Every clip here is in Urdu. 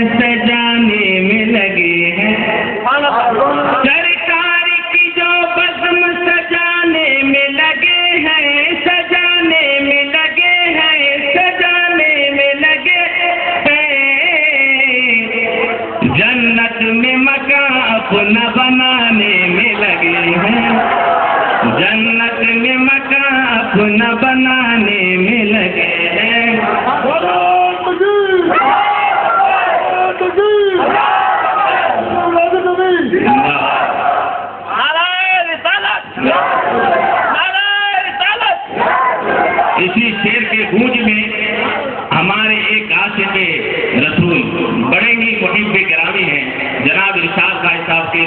سجانے میں لگے ہیں جنت میں مکان اپنا بنانے میں لگے ہیں، جنت میں مکان اپنا بنانے میں لگے ہیں۔ اسی شیر کے گونج میں ہمارے ایک عاشق رسول بڑے ہی محب گرامی ہیں جناب ارشاد بھائی صاحب کے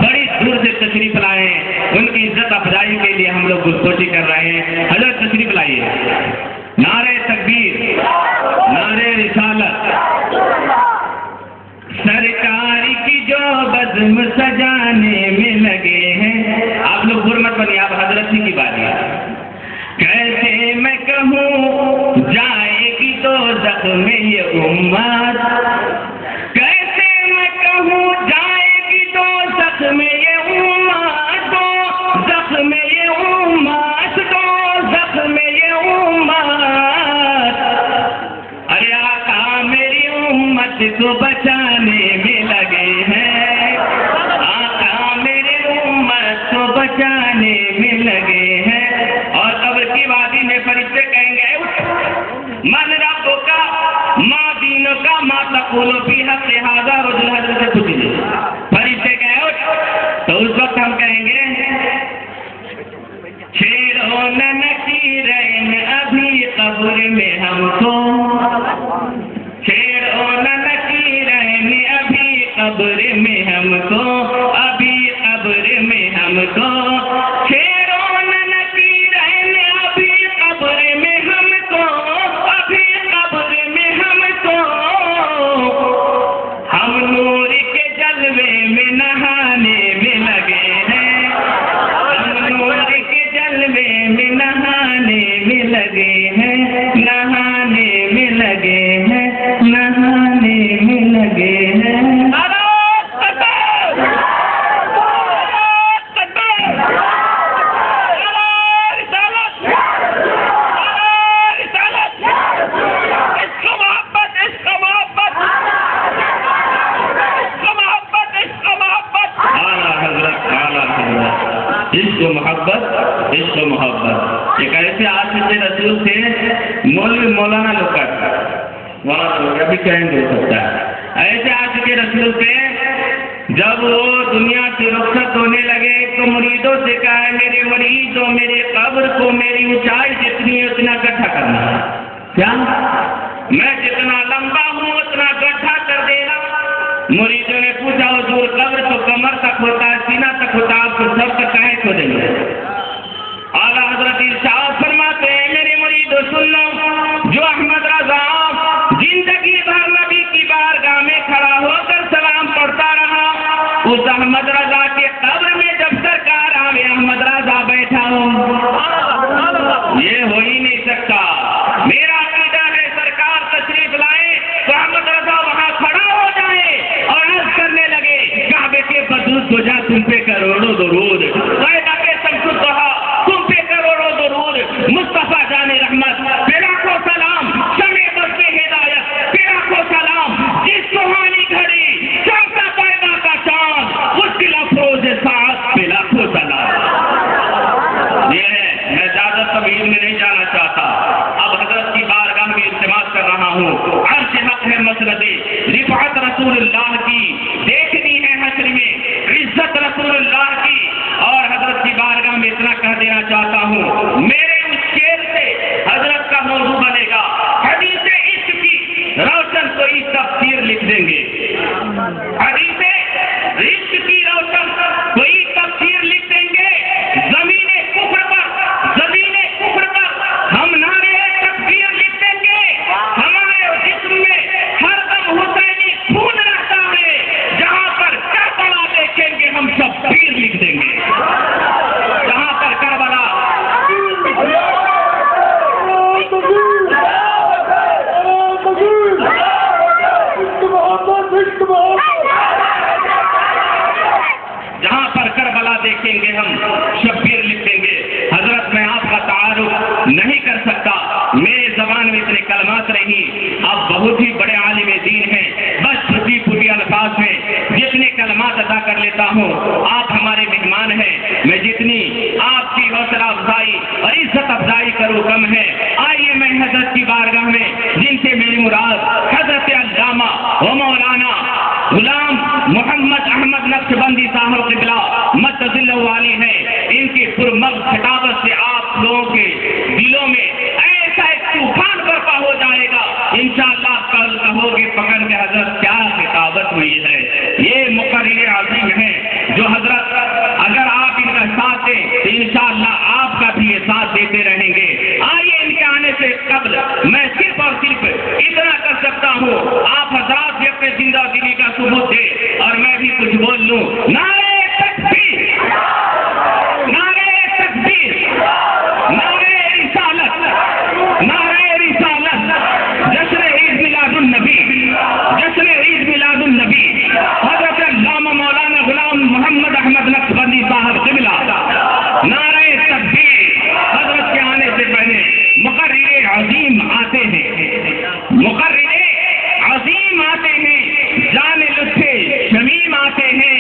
بڑی دور سے تشریف لائے ہیں، ان کی عزت افزائی کے لیے ہم لوگ گفتگو کر رہے ہیں۔ حضرت تشریف لائیے، نعرہ تکبیر، نعرہ رسالت، سرکار کی جو بزم سجانے میں لگے ہیں۔ آپ لوگ حرمت بنی، آپ حضرت کی باری ہے۔ کیسے میں کہوں جائے گی تو زخم یہ امت، کیسے میں کہوں جائے گی تو زخم یہ امت، تو زخم یہ امت، تو زخم یہ امت۔ ارے آقا میری امت کو بچانے میں لگے ہیں، آقا میری امت کو بچانے میں لگے ہیں۔ اور قبر کی وادی میں فرشتے کہیں گے من رب کا، ماں دین کا، ماں تقول فی حق ھذا رجل، حضرت سے پوچھیے، فرشتے کہیں تو اس وقت ہم کہیں گے چھیڑو نہ نکیرین ابھی قبر میں ہم کو، چھیڑو نہ نکیرین ابھی قبر میں ہم کو، ابھی قبر میں ہم کو، چھیڑو نہ نکیرین ابھی قبر میں ہم کو، ابھی قبر میں ہم کو۔ ہم نور کے جلوے میں نہانے میں لگے ہیں، ہم نور کے جلوے میں نہانے میں لگے ہیں، نہانے میں لگے ہیں، نہانے میں لگے ہیں۔ عشق و محبت، عشق و محبت ایک ایسے عاشق رسول تھے، مولانا لوگ مولانا لوگ ابھی کہیں گے ہو سکتا ہے، ایسے عاشق رسول تھے جب وہ دنیا سے رخصت ہونے لگے تو مریدوں سے کہا میرے مریدوں میرے قبر کو میری اونچائی جتنی ہے اتنا گڈھا کرنا ہے، کیا میں جتنا لمبا ہوں اتنا گڈھا کر دینا۔ مریدوں نے پوچھا حضور قبر تو کمر تک ہوتا ہے، سینہ تک ہوتا ہے، آپ کو سب تک کہیں کھو دیں گے؟ اعلیٰ حضرت ارشاد فرماتے ہیں میرے مریدوں سن لو، جو احمد رضا زندگی بھر نبی کی بارگاہ میں کھڑا ہو کر سلام پڑھتا رہا، اس احمد رضا کے قبر میں جب سرکار آوے احمد رضا بیٹھا ہو، یہ ہو ہی نہیں سکتا۔ میرا عقیدہ ہے سرکار تشریف لائے تو احمد رضا وہاں کھڑا ہو جائے اور عرض کرنے لگے کعبے کے بدوس کو جا تم پہ کروڑوں درود، قائدہ کے شمس الضحیٰ تم پہ کروڑوں درود، مصطفیٰ جان رحمت پہ لاکھوں سلام، شمع بخش ہدایت پہ لاکھوں سلام، جس سہانی گھڑی چمکا قائدہ کا چاند، مشکل ادا کر لیتا ہوں، آپ ہمارے مہمان ہیں، میں جتنی آپ کی حوصلہ افزائی اور عزت افزائی کروں کم ہے۔ آئیے میں حضرت کی بارگاہ میں، جن سے میری مراد حضرت علامہ و مولانا غلام محمد احمد نقشبندی صاحب قبلہ مدد والی ہے، ان کی پرمغز خطابت سے آپ لوگوں کے دلوں میں ایسا ایک طوفان برپا ہو جائے گا، انشاءاللہ کل کہو گے پکڑ کے حضرت کیا خطابت ہوئی ہے۔ یہ مقرر عظیم ہے جو حضرت اگر آپ ان کا ساتھ دیں تو انشاءاللہ آپ کا بھی یہ ساتھ دیتے رہیں گے۔ آئیے ان کے آنے سے قبل میں صرف اور صرف اتنا کر سکتا ہوں، آپ حضرات بھی اپنے زندہ دلی کا ثبوت دیں اور میں بھی کچھ بول لوں۔ نعرہ تکبیر، نعرہ تکبیر، نعرہ رسالت، نعرہ رسالت، جشن عید میلاد النبی، جشن عید میلاد النبی، حضرت علامہ مولانا غلام محمد احمد نقشبندی صاحب قبلہ، نعرہ تکبیر۔ حضرت کے آنے سے پہلے مقرر عظیم آتے ہیں، مقرر عظیم آتے ہیں، جان لطف شمیم آتے ہیں،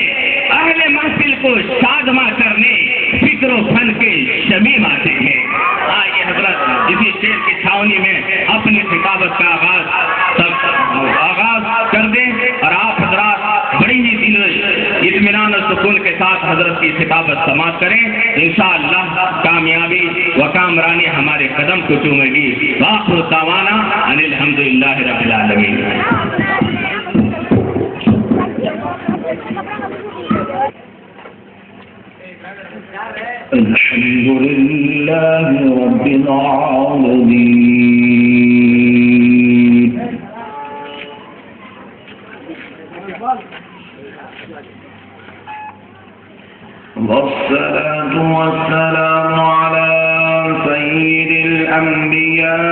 اہل محفل کو شادماں کرنے فکر و فن کے شمیم آتے ہیں۔ آئیے حضرت اسی شیر کی چھاونی میں اپنی خطابت کا آغاز کر دیں اور آپ حضرات بڑی ہی دل اطمینان اور سکون کے ساتھ حضرت کی خطابت سماعت کریں۔ انشاءاللہ کامیابی و کامرانی ہمارے قدم کو چومے گی۔ وآخر دعوانا ان الحمدللہ رب العالمین۔ الحمد لله رب العالمين والصلاة والسلام على سيد الأنبياء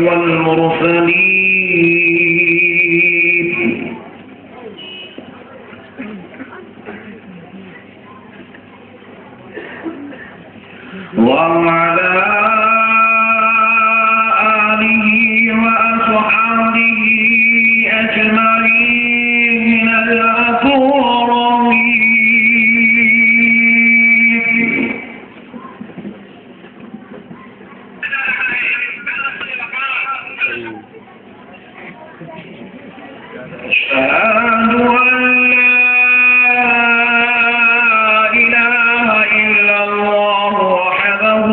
والمرسلين وعلى آله وأصحابه أجمعين الأكرمين۔ أشهد أن لا إله إلا الله وحده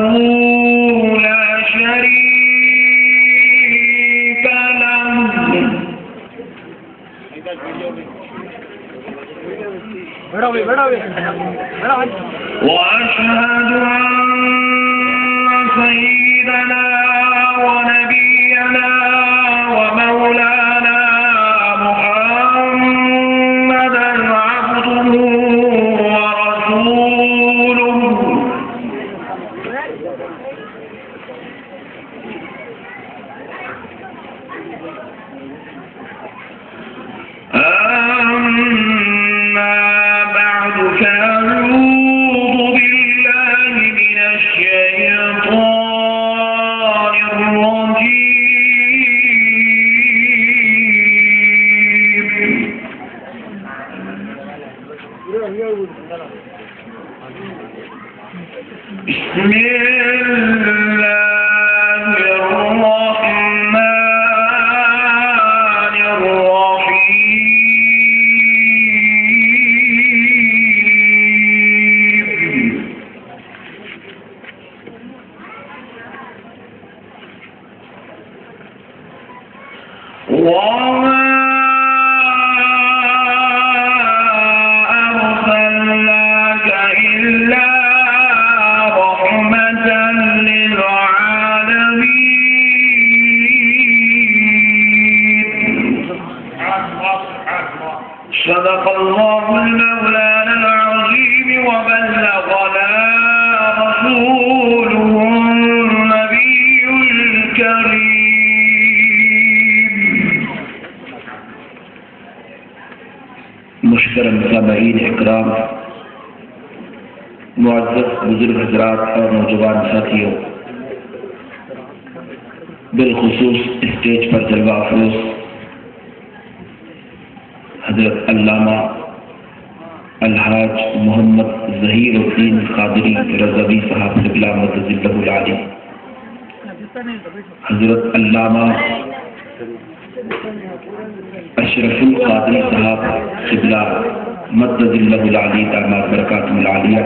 لا شريك له وأشهد أن سيدنا ونبينا ومولانا محمدا عبده ورسوله أما بعد فأعوذ بالله من الشيطان الرجيم۔ بسم الله الرحمن الرحيم۔ وما أرسلناك إلا رحمة للعالمين۔ صدق الله المولانا العظيم وبلغنا رسوله النبي الكريم۔ محترم سامعین اکرام، معزز بزرگ حضرات اور نوجوان ساتھیوں، بالخصوص اسٹیج پر جلوہ افروز حضرت علامہ الحاج محمد ظہیر الدین قادری رضوی صاحب قبلہ مدد اللہ العالی، حضرت علامہ اشرف القادری صاحب قبلہ مدد اللہ العالی داماد برکاتہ العالیہ،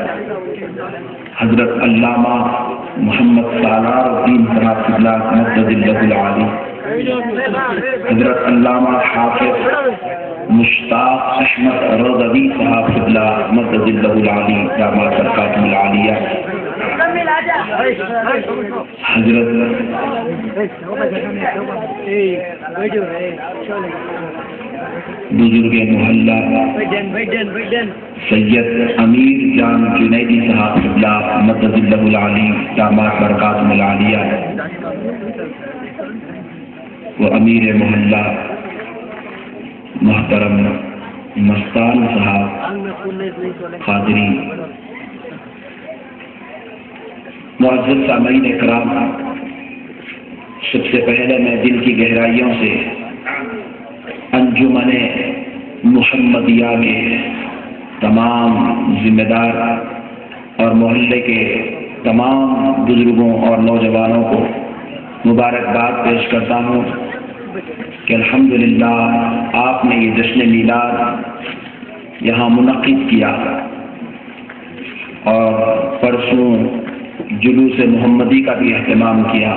حضرت علامہ محمد سالار الدین صاحب قبلہ مدد اللہ العالی، حضرت علامہ حافظ مشتاق احمد رضوی صاحب قبلہ مدد اللہ العالی داماد برکاتہ العالیہ، حضرت بزرگ محلہ سید امیر جان جنیدی صاحب قبلہ مدد اللہ العالی داماد برکاتہ العالیہ، و امیر محلہ محترم مستان صاحب قادری۔ معزز سامعین اکرام، سب سے پہلے میں دل کی گہرائیوں سے انجمن محمدیہ کے تمام ذمہ دار اور محلے کے تمام بزرگوں اور نوجوانوں کو مبارکباد پیش کرتا ہوں کہ الحمدللہ آپ نے یہ جشن میلاد یہاں منعقد کیا اور پرسوں جلوس محمدی کا بھی اہتمام کیا۔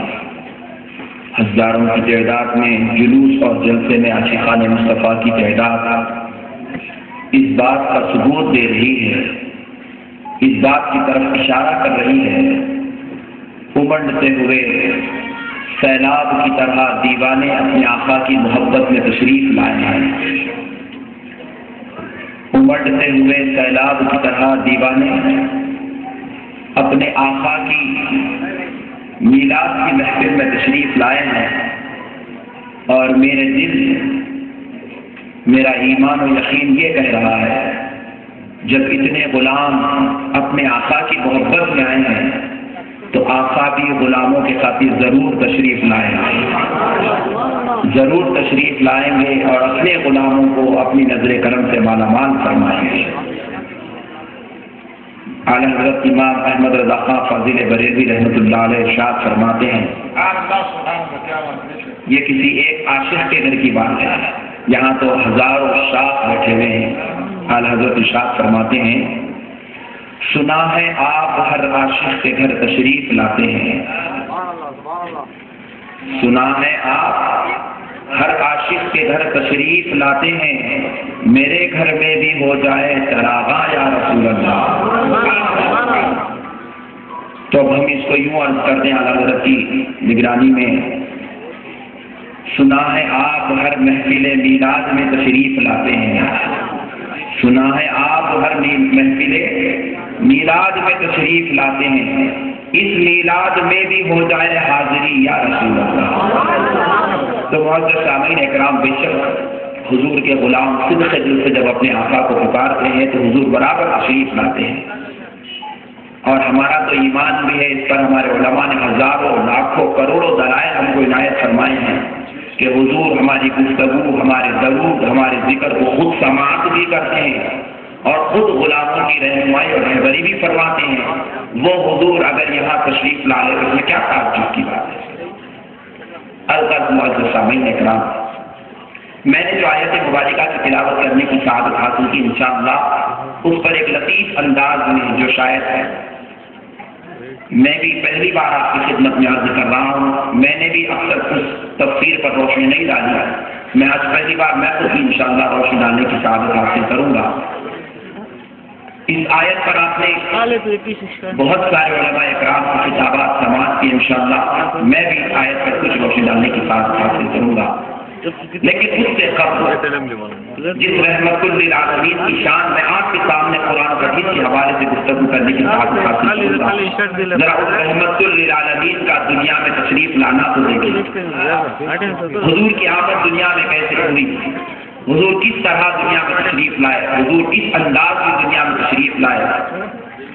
ہزاروں کی تعداد میں جلوس اور جلسے میں عاشقان مصطفیٰ کی تعداد اس بات کا ثبوت دے رہی ہے، اس بات کی طرف اشارہ کر رہی ہے، امڑتے ہوئے سیلاب کی طرح دیوانے اپنے آقا کی محبت میں تشریف لائے ہیں، امڑتے ہوئے سیلاب کی طرح دیوانے اپنے آقا کی میلاد کی محفل میں تشریف لائے ہیں، اور میرے دل، میرا ایمان و یقین یہ کہہ رہا ہے جب اتنے غلام اپنے آقا کی محبت میں آئے ہیں تو آقا بھی غلاموں کے خاطر ضرور تشریف لائیں گے، ضرور تشریف لائیں گے اور اپنے غلاموں کو اپنی نظر کرم سے مالا مال فرمائیں گے۔ اعلی حضرت امام احمد رضا خان فاضل بریلوی رحمۃ اللہ علیہ ارشاد فرماتے ہیں، یہ کسی ایک عاشق کے گھر کی بات ہے، یہاں تو ہزاروں شاخ بیٹھے ہوئے ہیں۔ اعلی حضرت ارشاد فرماتے ہیں، سنا ہے آپ ہر عاشق کے گھر تشریف لاتے ہیں، سنا ہے آپ ہر عاشق کے گھر تشریف لاتے ہیں، میرے گھر میں بھی ہو جائے چراغاں یا رسول اللہ۔ تو اب ہم اس کو یوں عرض کرتے ہیں اعلیٰ حضرت کی نگرانی میں، سنا ہے آپ ہر محفل میلاد میں تشریف لاتے ہیں، سنا ہے آپ ہر محفل میلاد میں تشریف لاتے ہیں، اس میلاد میں بھی ہو جائے حاضری یا رسول اللہ۔ تو معزز سامعین اکرام، بے شک حضور کے غلام صدق دل سے جب اپنے آقا کو پکارتے ہیں تو حضور برابر تشریف لاتے ہیں، اور ہمارا تو ایمان بھی ہے، اس پر ہمارے علماء نے ہزاروں لاکھوں کروڑوں دلائل ہم کو عنایت فرمائے ہیں کہ حضور ہماری گفتگو، ہمارے درود، ہمارے ذکر کو خود سماعت بھی کرتے ہیں اور خود غلاموں کی رہنمائی اور رہبری بھی فرماتے ہیں۔ وہ حضور اگر یہاں تشریف لا لے تو اس میں کیا تعجب کی بات ہے۔ القدر معزز سامعین اکرام، میں نے جو آیت مبارکہ کی تلاوت کرنے کی سعادت حاصل کی انشاءاللہ، اس پر ایک لطیف انداز میں جو شاعر ہے، میں بھی پہلی بار آپ کی خدمت میں عرض کر رہا ہوں، میں نے بھی اب تک اس تفسیر پر روشنی نہیں ڈالی، میں آج پہلی بار میں خود بھی انشاءاللہ روشنی ڈالنے کی سعادت حاصل کروں گا۔ اس آیت پر آپ نے بہت سارے علماء اکرام کی کتابات سماعت کی، انشاءاللہ میں بھی اس آیت پر کچھ روشنی ڈالنے کی سعادت حاصل کروں گا، لیکن اس سے قبل جس رحمت للعالمین کی شان میں آپ کے سامنے قرآن و حدیث کے حوالے سے گفتگو کرنے کی سعادت حاصل کروں گا، ذرا اس رحمت للعالمین کا دنیا میں تشریف لانا تو دیکھیں، حضور کی آمد دنیا میں کیسے ہوئی، حضور کس طرح دنیا میں تشریف لائے، حضور کس انداز میں دنیا میں تشریف لائے،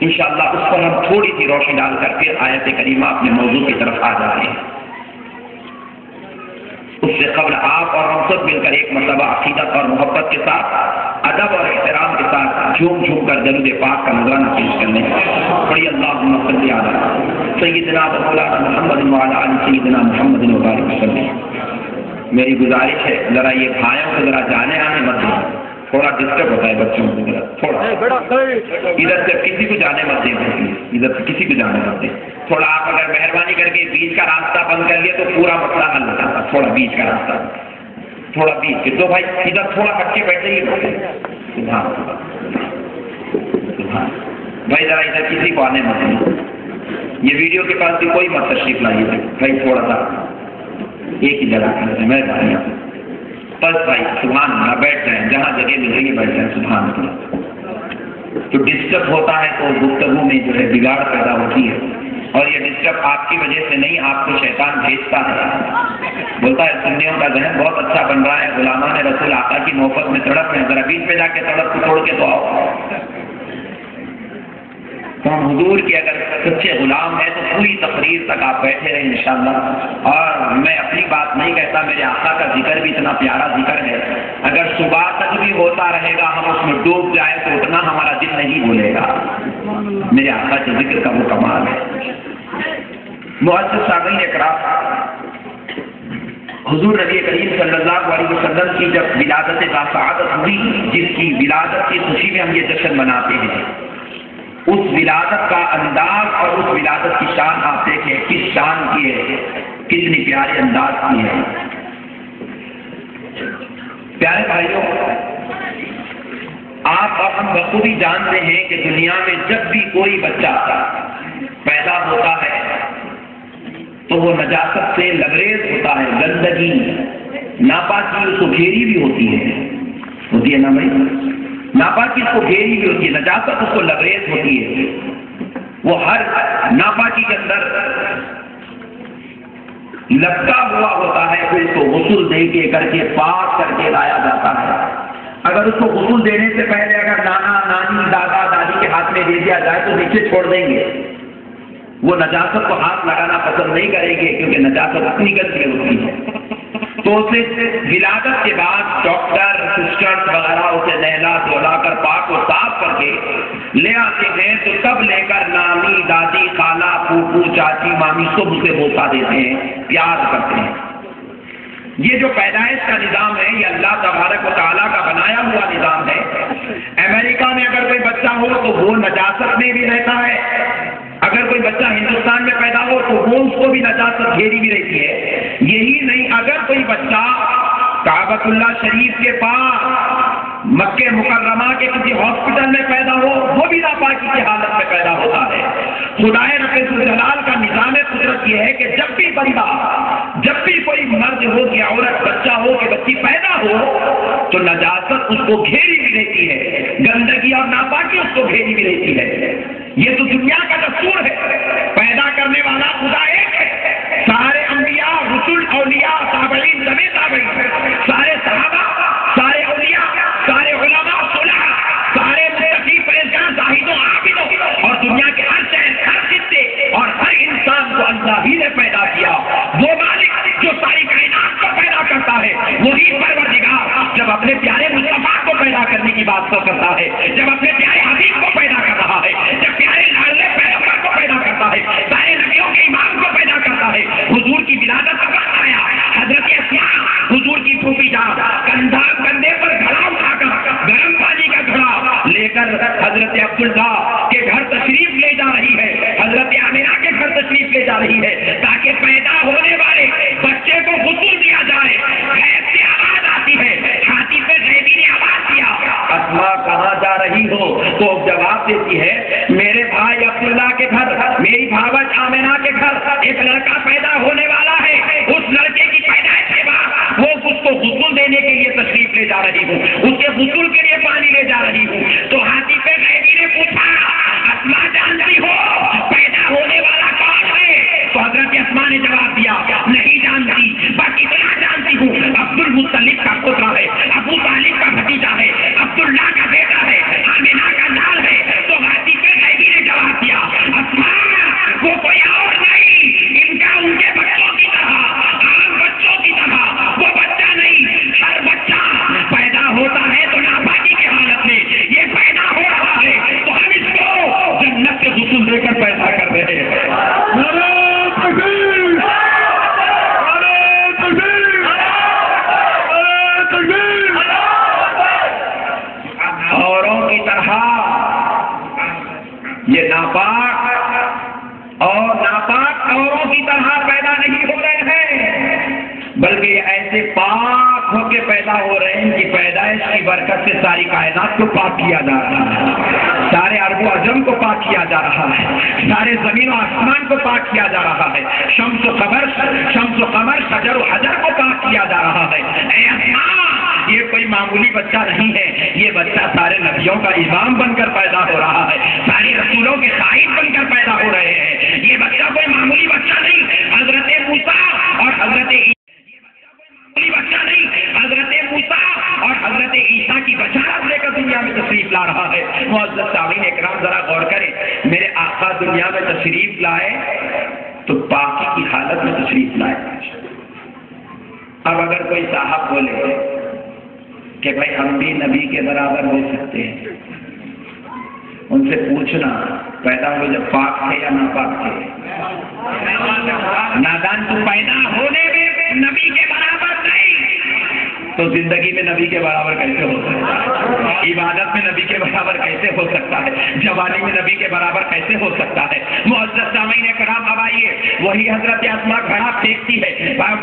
انشاءاللہ اس پر ہم تھوڑی سی روشنی ڈال کر پھر آیت کریمہ اپنے موضوع کی طرف آ جاتے ہیں۔ اس سے قبل آپ اور ہم سب مل کر ایک مرتبہ عقیدت اور محبت کے ساتھ ادب اور احترام کے ساتھ جھوم جھوم کر درود پاک کا نذرانہ پیش کرنے پڑی اللہم صلی علی سیدنا و مولانا محمد وعلی آل سیدنا محمد وبارک وسلم۔ میری گزارش ہے ذرا یہ بھائیوں کو ذرا جانے آنے مت دیں، تھوڑا ڈسٹرب ہوتا ہے بچوں کو، ذرا تھوڑا ادھر سے کسی کو جانے مت دیں، ادھر سے کسی کو جانے مت دیں، تھوڑا آپ اگر مہربانی کر کے بیچ کا راستہ بند کر لیے تو پورا مسئلہ حل ہو جاتا، تھوڑا بیچ کا راستہ، تھوڑا بیچ کے تو بھائی ادھر تھوڑا ہٹ کے بیٹھے ہی بھائی ذرا ادھر کسی کو آنے مت دیں، یہ ویڈیو کے پاس بھی کوئی مت تشریف لائیے بھائی، تھوڑا سا ایک ہی جگہ کرتے ہیں مہربانی بس بھائی، سبحان اللہ، بیٹھ جائیں جہاں جگہ مل رہی ہے بیٹھ جائیں، سبحان اللہ۔ تو ڈسٹرب ہوتا ہے تو گفتگو میں جو ہے بگاڑ پیدا ہوتی ہے، اور یہ ڈسٹرب آپ کی وجہ سے نہیں، آپ کو شیطان بھیجتا ہے، بولتا ہے سنیوں کا ذہن بہت اچھا بن رہا ہے، غلامان رسول آقا کی محبت میں تڑپ ہیں، ذرا بیچ میں جا کے تڑپ کو توڑ کے تو آؤ۔ تو ہم حضور کے اگر سچے غلام ہیں تو پوری تقریر تک آپ بیٹھے رہیں انشاءاللہ۔ اور میں اپنی بات نہیں کہتا، میرے آقا کا ذکر بھی اتنا پیارا ذکر ہے، اگر صبح تک بھی ہوتا رہے گا ہم اس میں ڈوب جائیں تو اتنا ہمارا دل نہیں بھولے گا۔ میرے آقا کے ذکر کا وہ کمال ہے۔ معزز سامعین اکرام، حضور نبی کریم صلی اللہ علیہ وسلم کی جب ولادت باسعادت ہوئی، جس کی ولادت کی خوشی میں ہم یہ جشن مناتے ہیں، اس ولادت کا انداز اور اس ولادت کی شان آپ دیکھیں کس شان کی ہے، کتنی پیارے انداز کی ہے۔ پیارے بھائیوں، آپ اور ہم بخوبی جانتے ہیں کہ دنیا میں جب بھی کوئی بچہ پیدا ہوتا ہے تو وہ نجاست سے لبریز ہوتا ہے، گندگی ناپاکی اس کو گھیری بھی ہوتی ہے نا بھائی، ناپاکی اس کو گھیری بھی ہوتی ہے، نجاست اس کو لبریز ہوتی ہے، وہ ہر ناپاکی کے اندر لپٹا ہوا ہوتا ہے، پھر اس کو غسل دے کے کر کے پاک کر کے لایا جاتا ہے۔ اگر اس کو غسل دینے سے پہلے اگر نانا نانی دادا دادی کے ہاتھ میں دے دیا جائے تو نیچے چھوڑ دیں گے، وہ نجاست کو ہاتھ لگانا پسند نہیں کریں گے، کیونکہ نجاست اتنی گندی ہوتی ہے۔ تو اسے ولادت کے بعد ڈاکٹر سسٹرز وغیرہ اسے نہلا دھلا کر پاک و صاف کر کے لے آتے ہیں، تو تب لے کر نانی دادی خالہ پھوپھو چاچی مامی سب اسے بوسا دیتے ہیں، پیار کرتے ہیں۔ یہ جو پیدائش کا نظام ہے یہ اللہ تبارک و تعالیٰ کا بنایا ہوا نظام ہے۔ امریکہ میں اگر کوئی بچہ ہو تو وہ نجاست میں بھی رہتا ہے، اگر کوئی بچہ ہندوستان میں پیدا ہو تو وہ اس کو بھی نجاست گھیری بھی رہتی ہے۔ یہی نہیں، اگر کوئی بچہ کعبۃ اللہ شریف کے پاس مکہ مکرمہ کے کسی ہاسپٹل میں پیدا ہو وہ بھی ناپاکی کی حالت میں پیدا ہوتا ہے۔ خدائے رب الجلال کا نظام قدرت یہ ہے کہ جب بھی بندہ، جب بھی کوئی مرد ہو کہ عورت، بچہ ہو کہ بچی پیدا ہو تو نجاست اس کو گھیری بھی رہتی ہے، گندگی اور ناپاکی اس کو گھیری بھی رہتی ہے۔ یہ تو دنیا کا دستور ہے، پیدا کرنے والا خدا ایک ہے، سارے انبیاء، رسول، اولیاء، تابعین، تبع تابعین، سارے صحابہ، سارے اولیاء، سارے علماء، صلحاء، سارے متقی، پرہیزگار، زاہدوں، عابدوں، اور دنیا کے ہر شہر، ہر خطے اور ہر انسان کو اللہ ہی نے پیدا کیا۔ وہ مالک جو ساری کائنات کو پیدا کرتا ہے، وہی پروردگار جب اپنے پیارے مصطفیٰ کو پیدا کرنے کی بات کو کرتا ہے، جب اپنے پیارے حبیب کو پیدا کر رہا ہے، جب پیارے لاڈلے پیغمبر کو پیدا کرتا ہے، سارے نبیوں کے امام کو پیدا کرتا ہے۔ حضور کی ولادت کا وقت آیا، حضرت اسماء حضور کی پھوپھی جان کندھے پر گھڑا اٹھا کر گرم پانی کا گھڑا لے کر حضرت عبداللہ کے گھر تشریف لے جا رہی ہے، حضرت آمنہ کے گھر تشریف لے جا رہی ہے، تاکہ پیدا ہونے والے بچے کو غسل دیا جائے۔ غیب سے آواز آتی ہے، چھاتی پہ غیبی نے آواز دیا، اسماء کہاں جا رہی ہو؟ تو جواب دیتی ہے میرے بھائی عبداللہ کے گھر، میری بھاوج آمنہ کے گھر ایک لڑکا پیدا ہونے والا ہے، اس لڑکے کی پیدائش کے بعد وہ اس کو غسل دینے کے لیے تشریف لے جا رہی ہوں، اس کے غسل کے لیے پانی لے جا رہی ہوں۔ تو ہاتھی پہ غیبی نے پوچھا اسماء جانتی ہو پیدا ہونے والا کون ہے؟ تو حضرت اسماء نے جواب دیا نہیں جانتی، باقی اتنا جانتی ہوں عبد المطلب کا پوترا ہے، ابو طالب کا بھتیجا ہے، عبداللہ کا بیٹا ہے، آمنہ کا لال ہے۔ تو ہاتھی پہ غیبی نے جواب دیا اسماء وہ کوئی اور نہیں، ان کا ان کے بچوں کی طرح، عام بچوں کی طرح وہ بچہ نہیں، ہر بچہ پیدا ہوتا ہے یہ ناپاک اور ناپاک عورتوں کی طرح پیدا نہیں ہو رہے ہیں، بلکہ یہ ایسے پاک ہو کے پیدا ہو رہے ہیں کہ پیدائش کی برکت سے ساری کائنات کو پاک کیا جا رہا ہے، سارے ارب و عجم کو پاک کیا جا رہا ہے، سارے زمین و آسمان کو پاک کیا جا رہا ہے، شمس و قمر شجر و حجر کو پاک کیا جا رہا ہے۔ اے اللہ، یہ کوئی معمولی بچہ نہیں ہے، یہ بچہ سارے نبیوں کا امام بن کر پیدا ہو رہا ہے، سارے رسولوں کے قائد بن کر پیدا ہو رہے ہیں۔ یہ بچہ کوئی معمولی بچہ نہیں، حضرت موسیٰ اور حضرت عیسیٰ کی بشارت لے کر دنیا میں تشریف لا رہا ہے۔ معزز سامعین اکرام، ذرا غور کریں، میرے آقا دنیا میں تشریف لائے تو پاکی کی حالت میں تشریف لائے۔ اب اگر کوئی صاحب بولے کہ بھائی ہم بھی نبی کے برابر ہو سکتے ہیں، ان سے پوچھنا پیدا ہو جب پاک تھے یا ناپاک تھے؟ نادان، تو پیدا ہونے میں نبی کے برابر نہیں تو زندگی میں نبی کے برابر کیسے ہو سکتا ہے؟ عبادت میں نبی کے برابر کیسے ہو سکتا ہے؟ جوانی میں نبی کے برابر کیسے ہو سکتا ہے؟ معزز سامعین کرام، اب آئیے، وہی حضرت اسماء گھڑا پھینکتی ہے،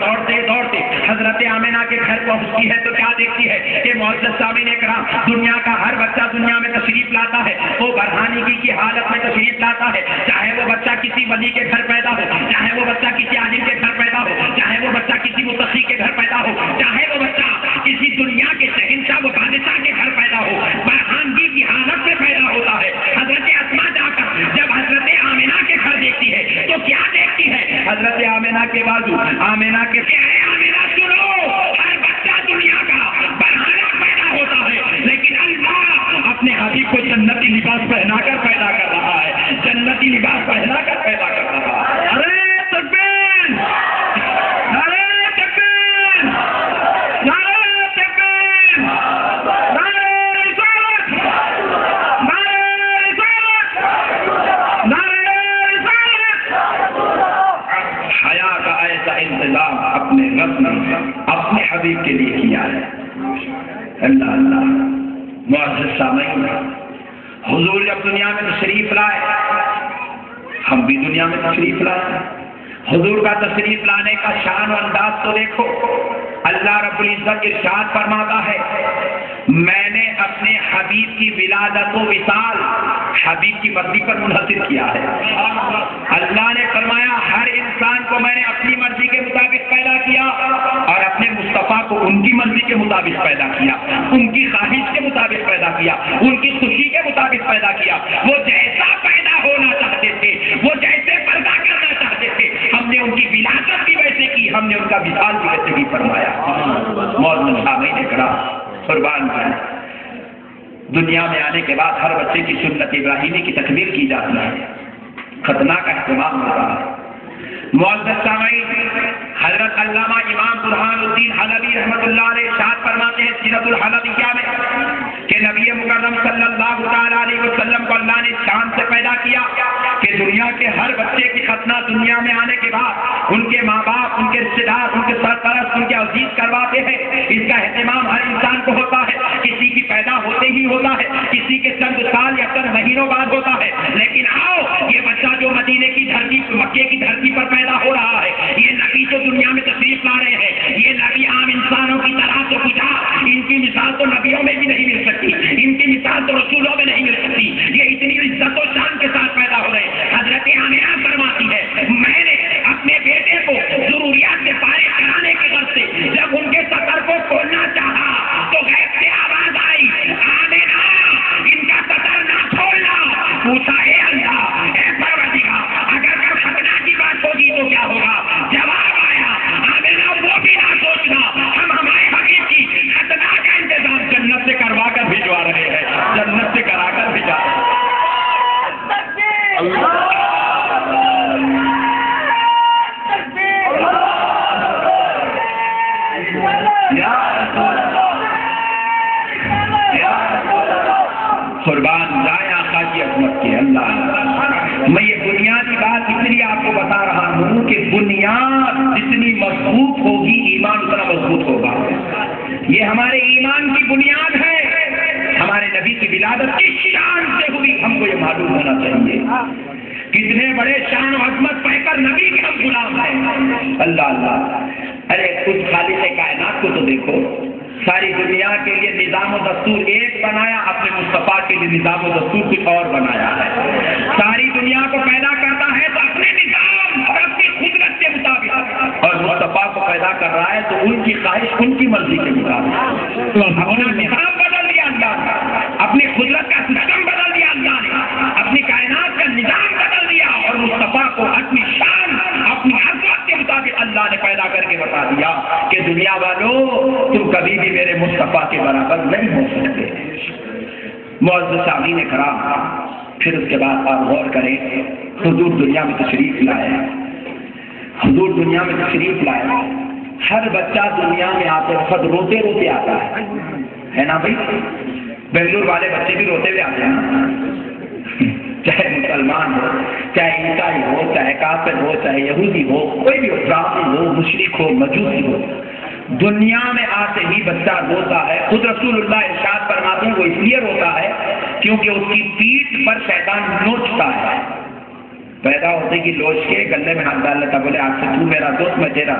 دوڑتے دوڑتے حضرت آمنہ کے گھر پہنچتی ہے تو کیا دیکھتی ہے کہ معزز سامعین کرام، دنیا کا ہر بچہ دنیا میں تشریف لاتا ہے، وہ برہانگی کی حالت میں تشریف لاتا ہے، چاہے وہ بچہ کسی ولی کے گھر پیدا ہو، چاہے وہ بچہ کسی عالم کے گھر پیدا ہو، چاہے وہ بچہ کسی متقی کے گھر پیدا ہو، چاہے وہ بچہ کسی دنیا کے شہنشاہ و بادشاہ کے گھر پیدا ہو، برہانگی کی حالت میں پیدا ہوتا ہے۔ حضرت اسماء جا کر جب حضرت آمنہ کے گھر دیکھتی ہے تو کیا دیکھتی ہے؟ حضرت آمنہ کے بازو، آمنہ کے آمنہ سنو، ہر بچہ دنیا کا برہانہ پیدا ہوتا ہے، لیکن اللہ اپنے حبیب کو جنتی لباس پہنا کر پیدا کر رہا ہے، جنتی لباس پہنا کر پیدا کر رہا ہے۔ ارے تکبیر! ارے تکبیر! نعرہ تکبیر! نعرہ رسالت! نعرہ رسالت! نعرہ رسالت! حیا کا ایسا انتظام اپنے رب نے اپنے حبیب کے لیے کیا ہے۔ اللہ اللہ، معزز سامعین، حضور جب دنیا میں تشریف لائے، ہم بھی دنیا میں تشریف لائے۔ حضور کا تشریف لانے کا شان و انداز تو دیکھو، اللہ رب العزت ارشاد فرماتا ہے، میں نے اپنے حبیب کی ولادت و وصال حبیب کی مرضی پر منحصر کیا ہے۔ اللہ نے فرمایا ہر انسان کو میں نے اپنی مرضی کے مطابق پیدا کیا اور اپنے مصطفیٰ کو ان کی مرضی کے مطابق پیدا کیا، ان کی خواہش کے مطابق پیدا کیا، ان کی خوشی کے مطابق پیدا کیا۔ وہ جیسا پیدا ہونا چاہتے تھے، وہ جیسے پیدا کرنا چاہتے تھے، ہم نے ان کی ولادت بھی ویسے کی، ہم نے ان کا وصال بھی ویسے ہی فرمایا۔ معزز سامعین کرام، قربان جائیں، دنیا میں آنے کے بعد ہر بچے کی سنت ابراہیمی کی تکبیر کی جاتی ہے، ختنہ کا اہتمام ہوتا ہے۔ معزز سامعین، حضرت علامہ امام برہان الدین حلبی رحمۃ اللہ علیہ ارشاد فرماتے ہیں سیرت الحلبیہ میں کہ نبی مکرم صلی اللہ تعالیٰ علیہ وسلم کو اللہ نے شان سے پیدا کیا کہ دنیا کے ہر بچے کی ختنہ دنیا میں آنے کے بعد ان کے ماں باپ، ان کے رشتے دار، ان کے سرپرست، ان کے عزیز کرواتے ہیں۔ اس کا اہتمام ہر انسان کو ہوتا ہے، کسی کی پیدا ہوتے ہی ہوتا ہے، کسی کے چند سال یا چند مہینوں بعد ہوتا ہے، لیکن آؤ یہ بچہ جو مدینے کی دھرتی، مکے کی دھرتی پر پیدا ہو رہا ہے، یہ نبی جو دنیا میں تشریف لا رہے ہیں، یہ نبی عام انسانوں کی طرح تو کچھ، ان کی مثال تو نبیوں میں بھی نہیں مل سکتی، ان کی مثال تو رسولوں میں نہیں مل سکتی، یہ اتنی عزت و شان کے ساتھ پیدا ہو رہے ہیں۔ حضرت آمنہ فرماتی ہے میں نے اپنے بیٹے کو ضروریات سے فارغ کرانے کی غرض سے جب ان کے سطر کو کھولنا چاہا تو غیب سے آواز آئی، آمنہ ان کا سطر نہ کھولنا۔ پوچھا اے اللہ، اے پروردگار، اگر کل ختنہ کی بات ہوگی تو کیا ہوگا؟ جواب آیا، آمنہ وہ بھی نہ سوچنا، ہم ہمارے حبیب کی ختنہ کا انتظام جنت سے کروا کر بھجوا رہے ہیں، جنت سے کرا کر بھجوا رہے ہیں۔ قربان جائیں آقا کی عظمت کے، اللہ۔ میں یہ بنیادی بات اس لیے آپ کو بتا رہا ہوں کہ بنیاد جتنی مضبوط ہوگی ایمان اتنا مضبوط ہوگا۔ یہ ہمارے ایمان کی بنیاد ہے۔ ہمارے نبی کی ولادت کس شان سے ہوئی ہم کو یہ معلوم ہونا چاہیے. کتنے بڑے شان و عظمت پہ کر نبی کے ہم غلام ہیں. اللہ اللہ. ارے کچھ خالق کائنات کو تو دیکھو, ساری دنیا کے لیے نظام و دستور ایک بنایا, اپنے مصطفیٰ کے لیے نظام و دستور کچھ اور بنایا ہے. ساری دنیا کو پیدا کرتا ہے تو اپنے نظام اور اپنی قدرت کے مطابق, اور مصطفیٰ کو پیدا کر رہا ہے تو ان کی خواہش ان کی مرضی کے مطابق. اپنا نظام بدل دیا اللہ نے, اپنی قدرت کا سسٹم بدل دیا اللہ نے, اپنی کائنات کا نظام بدل دیا, اور مصطفیٰ کو اپنی شان اپنی عظمت کے مطابق اللہ نے پیدا کر کے بتا دیا کہ دنیا والوں تم کبھی بھی میرے مصطفیٰ کے برابر نہیں ہو سکتے. معزز سامعین کرام, پھر اس کے بعد آپ غور کریں, حضور دنیا میں تشریف لائے, حضور دنیا میں تشریف لائے. ہر بچہ دنیا میں آتے وقت روتے روتے آتا ہے نا بھائی. بنگلور والے بچے بھی روتے ہوئے آتے ہیں, چاہے مسلمان ہو, چاہے عیسائی ہو, چاہے کافر ہو, چاہے یہودی ہو, کوئی بھی ہو, براہمن ہو, مشرک ہو, مجوسی ہو, دنیا میں آتے ہی بچہ روتا ہے. خود رسول اللہ ارشاد فرماتے ہیں وہ اس لیے روتا ہے کیونکہ اس کی پیٹھ پر شیطان نوچتا ہے. پیدا ہوتے کی لوچ کے گلے میں ہاتھ ڈال لیتا, بولے آج سے تو میرا دوست, میں تیرا